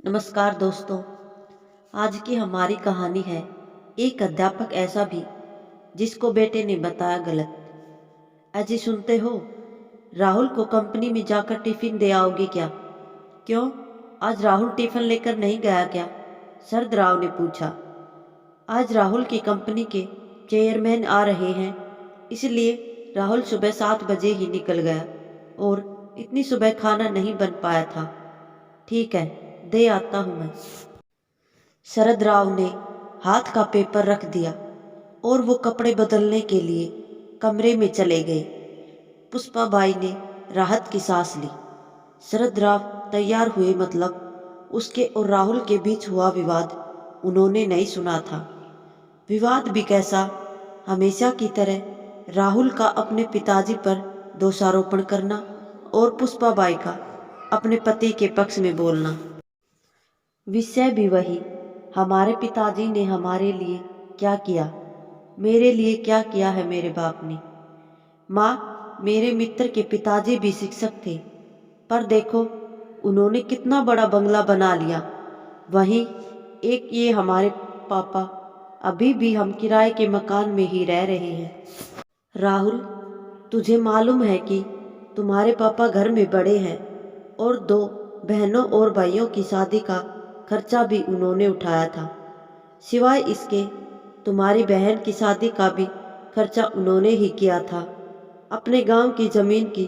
नमस्कार दोस्तों। आज की हमारी कहानी है एक अध्यापक ऐसा भी जिसको बेटे ने बताया गलत। अजी सुनते हो, राहुल को कंपनी में जाकर टिफिन दे आओगे क्या? क्यों, आज राहुल टिफिन लेकर नहीं गया क्या? शरद राव ने पूछा। आज राहुल की कंपनी के चेयरमैन आ रहे हैं, इसलिए राहुल सुबह 7 बजे ही निकल गया और इतनी सुबह खाना नहीं बन पाया था। ठीक है, दे आता हूँ मैं। शरद राव ने हाथ का पेपर रख दिया और वो कपड़े बदलने के लिए कमरे में चले गए। पुष्पाबाई ने राहत की सांस ली। शरद राव तैयार हुए, मतलब उसके और राहुल के बीच हुआ विवाद उन्होंने नहीं सुना था। विवाद भी कैसा, हमेशा की तरह राहुल का अपने पिताजी पर दोषारोपण करना और पुष्पाबाई का अपने पति के पक्ष में बोलना। विषय भी वही, हमारे पिताजी ने हमारे लिए क्या किया, मेरे लिए क्या किया है मेरे बाप ने। माँ, मेरे मित्र के पिताजी भी शिक्षक थे, पर देखो उन्होंने कितना बड़ा बंगला बना लिया। वहीं एक ये हमारे पापा, अभी भी हम किराए के मकान में ही रह रहे हैं। राहुल, तुझे मालूम है कि तुम्हारे पापा घर में बड़े हैं और 2 बहनों और भाइयों की शादी का खर्चा भी उन्होंने उठाया था। सिवाय इसके तुम्हारी बहन की शादी का भी खर्चा उन्होंने ही किया था। अपने गांव की जमीन की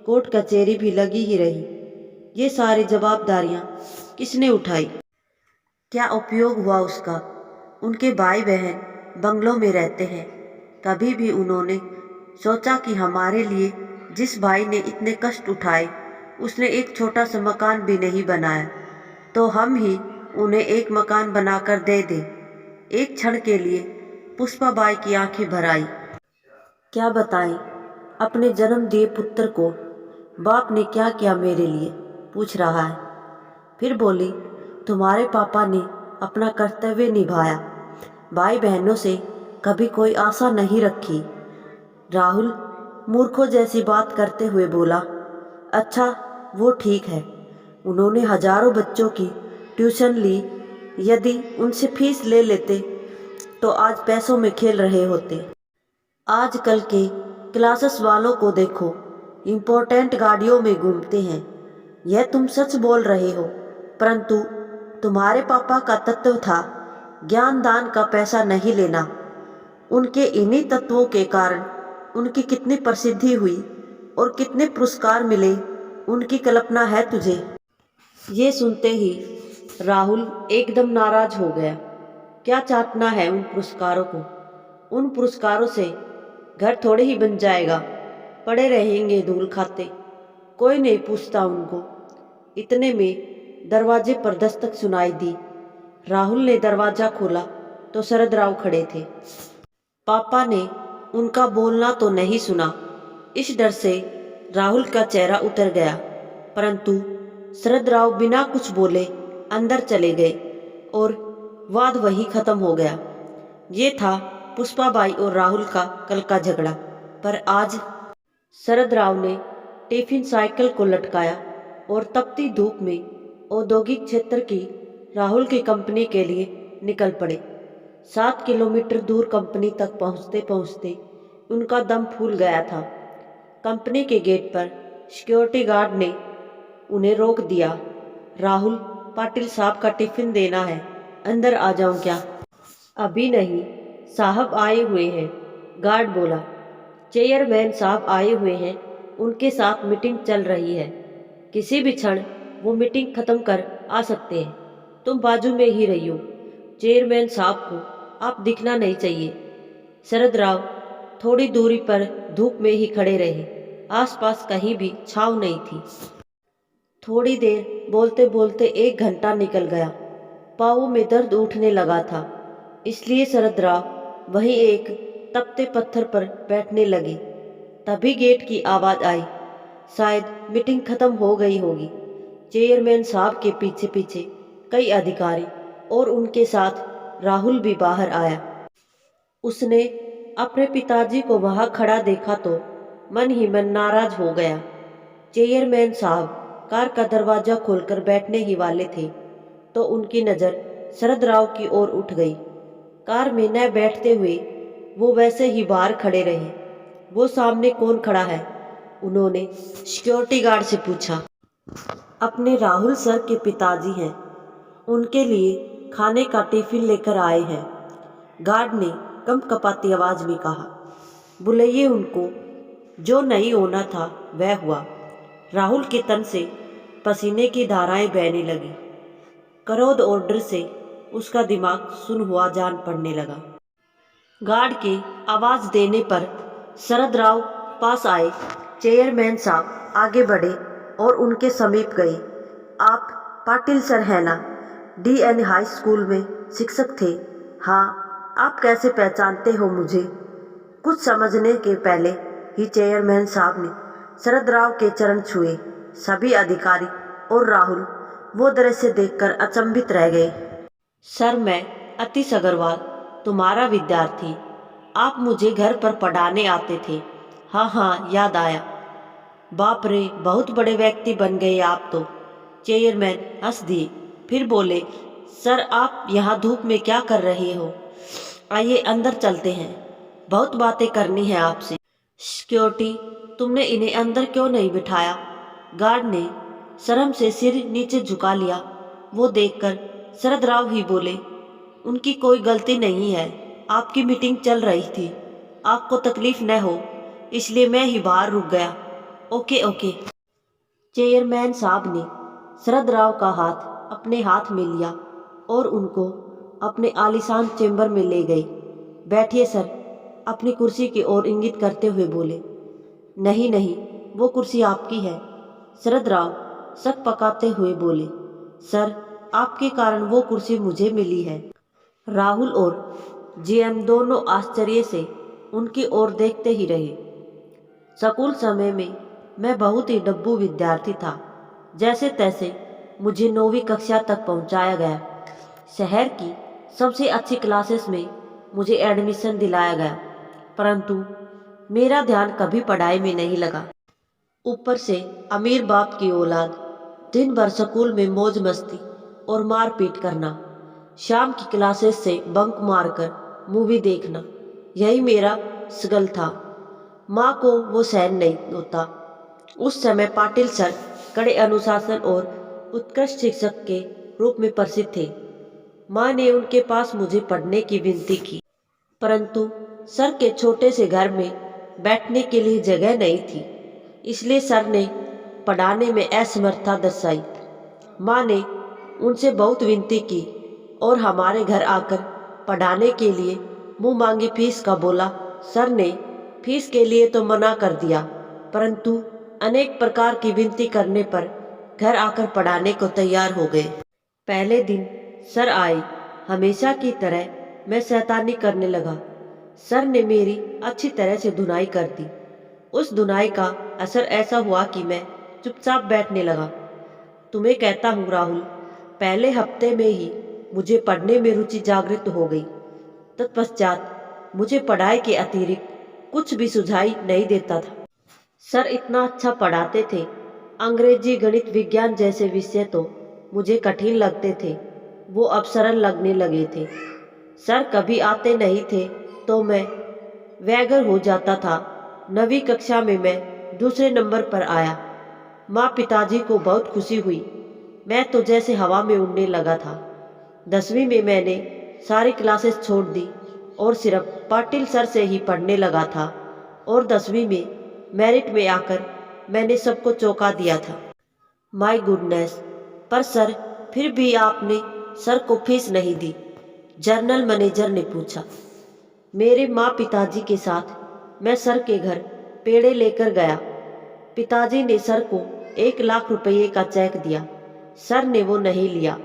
कोर्ट कचहरी भी लगी ही रही। ये सारी जवाबदारियां किसने उठाई? क्या उपयोग हुआ उसका? उनके भाई बहन बंगलों में रहते हैं। कभी भी उन्होंने सोचा कि हमारे लिए जिस भाई ने इतने कष्ट उठाए उसने एक छोटा सा मकान भी नहीं बनाया, तो हम ही उन्हें एक मकान बनाकर दे दें? एक क्षण के लिए पुष्पाबाई की आंखें भर आई। क्या बताएं अपने जन्म दिए पुत्र को, बाप ने क्या किया मेरे लिए, पूछ रहा है। फिर बोली, तुम्हारे पापा ने अपना कर्तव्य निभाया, भाई बहनों से कभी कोई आशा नहीं रखी। राहुल मूर्खों जैसी बात करते हुए बोला, अच्छा वो ठीक है, उन्होंने हजारों बच्चों की ट्यूशन ली। यदि उनसे फीस ले लेते तो आज पैसों में खेल रहे होते। आजकल के क्लासेस वालों को देखो, इम्पोर्टेंट गाड़ियों में घूमते हैं। यह तुम सच बोल रहे हो, परंतु तुम्हारे पापा का तत्व था ज्ञान दान का पैसा नहीं लेना। उनके इन्हीं तत्वों के कारण उनकी कितनी प्रसिद्धि हुई और कितने पुरस्कार मिले, उनकी कल्पना है तुझे? ये सुनते ही राहुल एकदम नाराज हो गया। क्या चाटना है उन पुरस्कारों को? उन पुरस्कारों से घर थोड़े ही बन जाएगा, पड़े रहेंगे धूल खाते, कोई नहीं पूछता उनको। इतने में दरवाजे पर दस्तक सुनाई दी। राहुल ने दरवाजा खोला तो शरद राव खड़े थे। पापा ने उनका बोलना तो नहीं सुना, इस डर से राहुल का चेहरा उतर गया, परंतु शरद राव बिना कुछ बोले अंदर चले गए और वाद वही खत्म हो गया। ये था पुष्पाबाई और राहुल का कल का झगड़ा। पर आज शरद राव ने टिफिन साइकिल को लटकाया और तपती धूप में औद्योगिक क्षेत्र की राहुल की कंपनी के लिए निकल पड़े। 7 किलोमीटर दूर कंपनी तक पहुंचते पहुंचते उनका दम फूल गया था। कंपनी के गेट पर सिक्योरिटी गार्ड ने उन्हें रोक दिया। राहुल, पाटिल साहब का टिफिन देना है, अंदर आ जाऊं क्या? अभी नहीं, साहब आए हुए हैं, गार्ड बोला। चेयरमैन साहब आए हुए हैं, उनके साथ मीटिंग चल रही है, किसी भी क्षण वो मीटिंग खत्म कर आ सकते हैं, तुम बाजू में ही रहियो। चेयरमैन साहब को आप दिखना नहीं चाहिए। शरद राव थोड़ी दूरी पर धूप में ही खड़े रहे, आसपास कहीं भी छांव नहीं थी। थोड़ी देर बोलते बोलते 1 घंटा निकल गया। पाँवों में दर्द उठने लगा था, इसलिए शरद राव वहीं एक तपते पत्थर पर बैठने लगे। तभी गेट की आवाज़ आई। शायद मीटिंग खत्म हो गई होगी। चेयरमैन साहब के पीछे पीछे कई अधिकारी और उनके साथ राहुल भी बाहर आया। उसने अपने पिताजी को वहां खड़ा देखा तो मन ही मन नाराज हो गया। चेयरमैन साहब कार का दरवाजा खोलकर बैठने ही वाले थे, तो उनकी नज़र शरद राव की ओर उठ गई। कार में न बैठते हुए वो वैसे ही बाहर खड़े रहे। वो सामने कौन खड़ा है? उन्होंने सिक्योरिटी गार्ड से पूछा। अपने राहुल सर के पिताजी हैं, उनके लिए खाने का टिफिन लेकर आए हैं, गार्ड ने कम कपाती आवाज में कहा। बुलाइए उनको। जो नहीं होना था वह हुआ। राहुल के तन से पसीने की धाराएं बहने लगी। क्रोध और डर से उसका दिमाग सुन्न हुआ जान पड़ने लगा। गार्ड के आवाज देने पर शरद राव पास आए। चेयरमैन साहब आगे बढ़े और उनके समीप गए। आप पाटिल सर हैं ना? DN हाई स्कूल में शिक्षक थे। हाँ, आप कैसे पहचानते हो मुझे? कुछ समझने के पहले ही चेयरमैन साहब ने शरद राव के चरण छुए। सभी अधिकारी और राहुल वो दृश्य देखकर अचंभित रह गए। सर, मैं अतीश अग्रवाल, तुम्हारा विद्यार्थी। आप मुझे घर पर पढ़ाने आते थे। हाँ हाँ, याद आया। बाप रे, बहुत बड़े व्यक्ति बन गए आप तो। चेयरमैन हंस दिए, फिर बोले, सर आप यहाँ धूप में क्या कर रहे हो? आइए अंदर चलते हैं, बहुत बातें करनी है आपसे। सिक्योरिटी, तुमने इन्हें अंदर क्यों नहीं बिठाया? गार्ड ने शर्म से सिर नीचे झुका लिया। वो देखकर शरद राव ही बोले, उनकी कोई गलती नहीं है, आपकी मीटिंग चल रही थी, आपको तकलीफ न हो इसलिए मैं ही बाहर रुक गया। Okay okay. चेयरमैन साहब ने शरद राव का हाथ अपने हाथ में लिया और उनको अपने आलीशान चेंबर में ले गए। बैठिए सर, अपनी कुर्सी की ओर इंगित करते हुए बोले। नहीं नहीं, वो कुर्सी आपकी है। शरद राव शक पकाते हुए बोले, सर आपके कारण वो कुर्सी मुझे मिली है। राहुल और GM दोनों आश्चर्य से उनकी ओर देखते ही रहे। स्कूल समय में मैं बहुत ही डब्बू विद्यार्थी था। जैसे तैसे मुझे 9वीं कक्षा तक पहुंचाया गया। शहर की सबसे अच्छी क्लासेस में मुझे एडमिशन दिलाया गया, परंतु मेरा ध्यान कभी पढ़ाई में नहीं लगा। ऊपर से अमीर बाप की औलाद, दिन भर स्कूल में मौज मस्ती और मारपीट करना, शाम की क्लासेस से बंक मारकर मूवी देखना, यही मेरा शगल था। माँ को वो सहन नहीं होता। उस समय पाटिल सर कड़े अनुशासन और उत्कृष्ट शिक्षक के रूप में प्रसिद्ध थे। माँ ने उनके पास मुझे पढ़ने की विनती की, परंतु सर के छोटे से घर में बैठने के लिए जगह नहीं थी, इसलिए सर ने पढ़ाने में असमर्थता दर्शाई। माँ ने उनसे बहुत विनती की और हमारे घर आकर पढ़ाने के लिए मुंह मांगी फीस का बोला। सर ने फीस के लिए तो मना कर दिया, परंतु अनेक प्रकार की विनती करने पर घर आकर पढ़ाने को तैयार हो गए। पहले दिन सर आए, हमेशा की तरह मैं शैतानी करने लगा। सर ने मेरी अच्छी तरह से धुनाई कर दी। उस धुनाई का असर ऐसा हुआ कि मैं चुपचाप बैठने लगा। तुम्हें कहता हूँ राहुल, पहले हफ्ते में ही मुझे पढ़ने में रुचि जागृत हो गई। तत्पश्चात मुझे पढ़ाई के अतिरिक्त कुछ भी सुझाई नहीं देता था। सर इतना अच्छा पढ़ाते थे। अंग्रेजी, गणित, विज्ञान जैसे विषय तो मुझे कठिन लगते थे, वो अब सरल लगने लगे थे। सर कभी आते नहीं थे तो मैं वैगर हो जाता था। 9वीं कक्षा में मैं दूसरे नंबर पर आया। माँ पिताजी को बहुत खुशी हुई। मैं तो जैसे हवा में उड़ने लगा था। 10वीं में मैंने सारी क्लासेस छोड़ दी और सिर्फ पाटिल सर से ही पढ़ने लगा था, और 10वीं में मेरिट में आकर मैंने सबको चौंका दिया था। My goodness! पर सर, फिर भी आपने सर को फीस नहीं दी? जर्नल मैनेजर ने पूछा। मेरे माँ पिताजी के साथ मैं सर के घर पेड़े लेकर गया। पिताजी ने सर को 1 लाख रुपये का चेक दिया। सर ने वो नहीं लिया।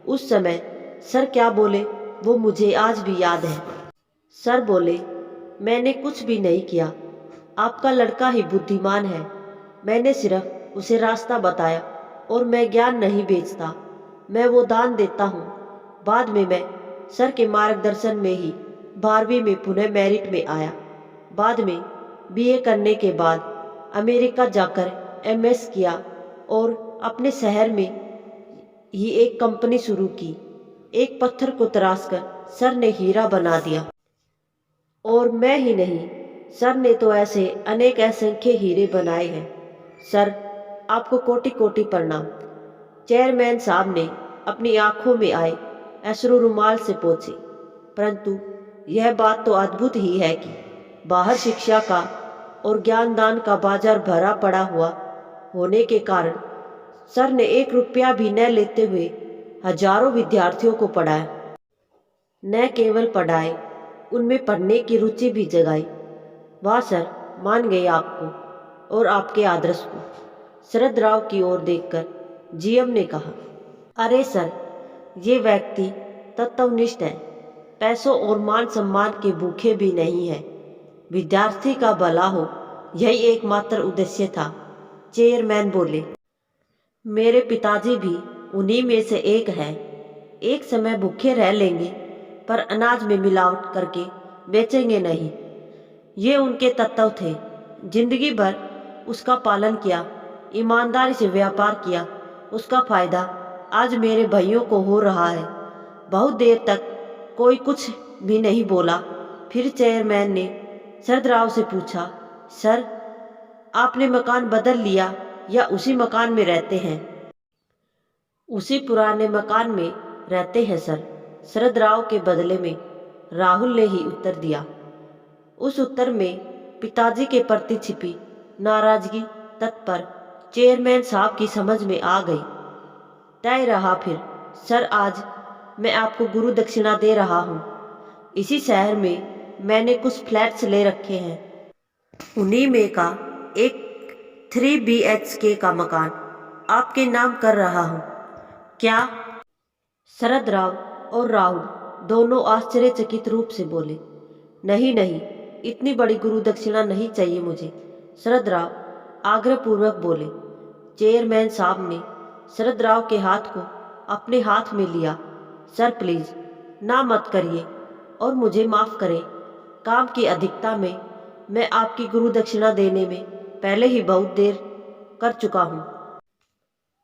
उस समय सर क्या बोले वो मुझे आज भी याद है। सर बोले, मैंने कुछ भी नहीं किया, आपका लड़का ही बुद्धिमान है। मैंने सिर्फ उसे रास्ता बताया और मैं ज्ञान नहीं बेचता, मैं वो दान देता हूँ। बाद में मैं सर के मार्गदर्शन में ही 12वीं में पुनः मेरिट में आया। बाद में BA करने के बाद अमेरिका जाकर MS किया और अपने शहर में ही एक कंपनी शुरू की। एक पत्थर को तराशकर सर ने हीरा बना दिया। और मैं ही नहीं, सर ने तो ऐसे अनेक असंख्य हीरे बनाए हैं। सर, आपको कोटि कोटि प्रणाम। चेयरमैन साहब ने अपनी आंखों में आए अश्रु रुमाल से पोंछे। परंतु यह बात तो अद्भुत ही है कि बाहर शिक्षा का और ज्ञानदान का बाजार भरा पड़ा हुआ होने के कारण सर ने 1 रुपया भी न लेते हुए हजारों विद्यार्थियों को पढ़ाया। न केवल पढ़ाए, उनमें पढ़ने की रुचि भी जगाई। वाह सर, मान गए आपको और आपके आदर्श को। शरद राव की ओर देखकर जीएम ने कहा, अरे सर, ये व्यक्ति तत्वनिष्ठ है, पैसों और मान सम्मान के भूखे भी नहीं है। विद्यार्थी का भला हो, यही एकमात्र उद्देश्य था। चेयरमैन बोले, मेरे पिताजी भी उन्हीं में से एक है। एक समय भूखे रह लेंगे पर अनाज में मिलावट करके बेचेंगे नहीं। ये उनके तत्व थे। जिंदगी भर उसका पालन किया, ईमानदारी से व्यापार किया। उसका फायदा आज मेरे भाइयों को हो रहा है। बहुत देर तक कोई कुछ भी नहीं बोला। फिर चेयरमैन ने शरद राव से पूछा, सर, आपने मकान बदल लिया या उसी मकान में रहते हैं? उसी पुराने मकान में रहते हैं सर, शरद राव के बदले में राहुल ने ही उत्तर दिया। उस उत्तर में पिताजी के प्रति छिपी नाराजगी तत्पर चेयरमैन साहब की समझ में आ गई। तय रहा फिर, सर, आज मैं आपको गुरु दक्षिणा दे रहा हूँ। इसी शहर में मैंने कुछ फ्लैट्स ले रखे हैं। उन्हीं में का एक 3 BHK का मकान आपके नाम कर रहा हूँ। क्या? शरद राव और राहुल दोनों आश्चर्यचकित रूप से बोले, नहीं नहीं, इतनी बड़ी गुरु दक्षिणा नहीं चाहिए मुझे। शरद राव आग्रहपूर्वक बोले। चेयरमैन साहब ने शरद राव के हाथ को अपने हाथ में लिया। सर, प्लीज ना मत करिए और मुझे माफ करें। काम की अधिकता में मैं आपकी गुरु दक्षिणा देने में पहले ही बहुत देर कर चुका हूँ।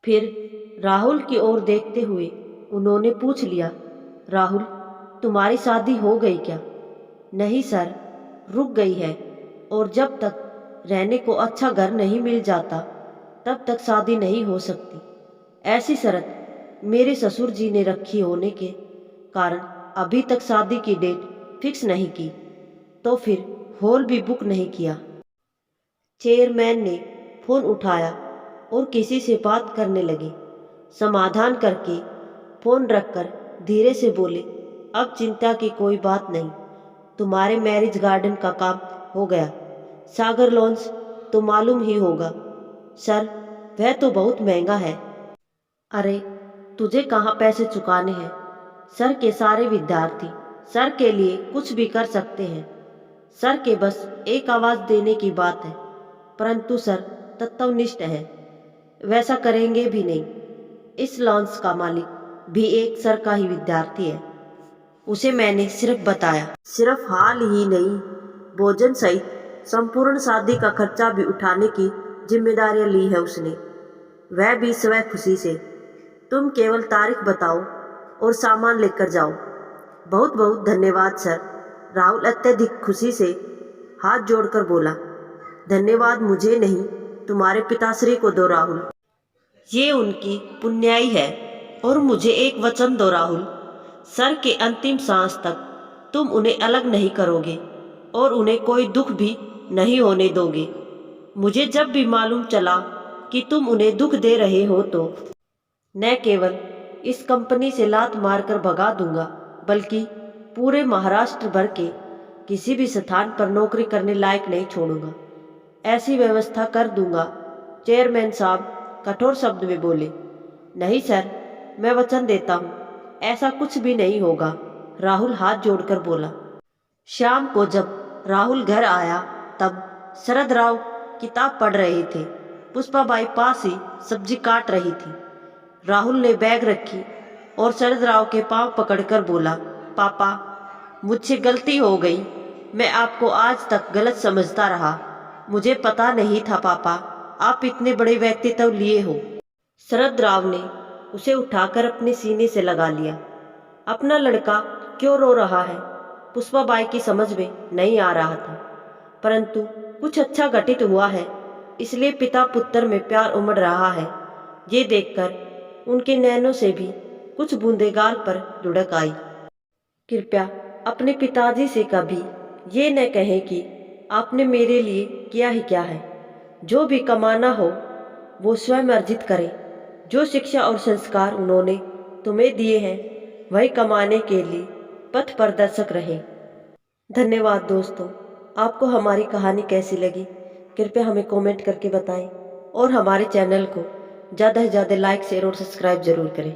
फिर राहुल की ओर देखते हुए उन्होंने पूछ लिया, राहुल, तुम्हारी शादी हो गई क्या? नहीं सर, रुक गई है, और जब तक रहने को अच्छा घर नहीं मिल जाता तब तक शादी नहीं हो सकती। ऐसी शर्त मेरे ससुर जी ने रखी होने के कारण अभी तक शादी की डेट फिक्स नहीं की, तो फिर हॉल भी बुक नहीं किया। चेयरमैन ने फोन उठाया और किसी से बात करने लगे। समाधान करके फोन रखकर धीरे से बोले, अब चिंता की कोई बात नहीं। तुम्हारे मैरिज गार्डन का काम हो गया। सागर लॉन्स तो मालूम ही होगा। सर, वह तो बहुत महंगा है। अरे, तुझे कहाँ पैसे चुकाने हैं? सर के सारे विद्यार्थी सर के लिए कुछ भी कर सकते हैं। सर के बस एक आवाज देने की बात है, परंतु सर तत्वनिष्ठ है, वैसा करेंगे भी नहीं। इस लॉन्स का मालिक भी एक सर का ही विद्यार्थी है। उसे मैंने सिर्फ बताया, सिर्फ हाल ही नहीं, भोजन सहित संपूर्ण शादी का खर्चा भी उठाने की जिम्मेदारियां ली है उसने, वह भी स्वयं खुशी से। तुम केवल तारीख बताओ और सामान लेकर जाओ। बहुत बहुत धन्यवाद सर। राहुल अत्यधिक खुशी से हाथ जोड़कर बोला, धन्यवाद मुझे नहीं, तुम्हारे पिताश्री को दो राहुल। ये उनकी पुण्याई है। और मुझे एक वचन दो राहुल, सर के अंतिम सांस तक तुम उन्हें अलग नहीं करोगे और उन्हें कोई दुख भी नहीं होने दोगे। मुझे जब भी मालूम चला कि तुम उन्हें दुख दे रहे हो तो न केवल इस कंपनी से लात मारकर भगा दूंगा, बल्कि पूरे महाराष्ट्र भर के किसी भी स्थान पर नौकरी करने लायक नहीं छोड़ूंगा। ऐसी व्यवस्था कर दूंगा। चेयरमैन साहब कठोर शब्द में बोले, नहीं सर, मैं वचन देता हूँ, ऐसा कुछ भी नहीं होगा। राहुल हाथ जोड़कर बोला। शाम को जब राहुल घर आया तब शरद राव किताब पढ़ रहे थे। पुष्पाबाई पास ही सब्जी काट रही थी। राहुल ने बैग रखी और शरद राव के पांव पकड़कर बोला, पापा, मुझसे गलती हो गई। मैं आपको आज तक गलत समझता रहा। मुझे पता नहीं था पापा, आप इतने बड़े व्यक्तित्व लिए हो। शरद राव ने उसे उठाकर अपने सीने से लगा लिया। अपना लड़का क्यों रो रहा है, पुष्पाबाई की समझ में नहीं आ रहा था, परंतु कुछ अच्छा घटित हुआ है, इसलिए पिता पुत्र में प्यार उमड़ रहा है। ये देखकर उनके नैनों से भी कुछ बूंदे गाल पर लुढ़क आई। कृपया अपने पिताजी से कभी ये न कहें कि आपने मेरे लिए किया ही क्या है। जो भी कमाना हो वो स्वयं अर्जित करें। जो शिक्षा और संस्कार उन्होंने तुम्हें दिए हैं वही कमाने के लिए पथ प्रदर्शक रहे। धन्यवाद दोस्तों। आपको हमारी कहानी कैसी लगी कृपया हमें कमेंट करके बताएं और हमारे चैनल को ज़्यादा से ज़्यादा लाइक शेयर और सब्सक्राइब जरूर करें।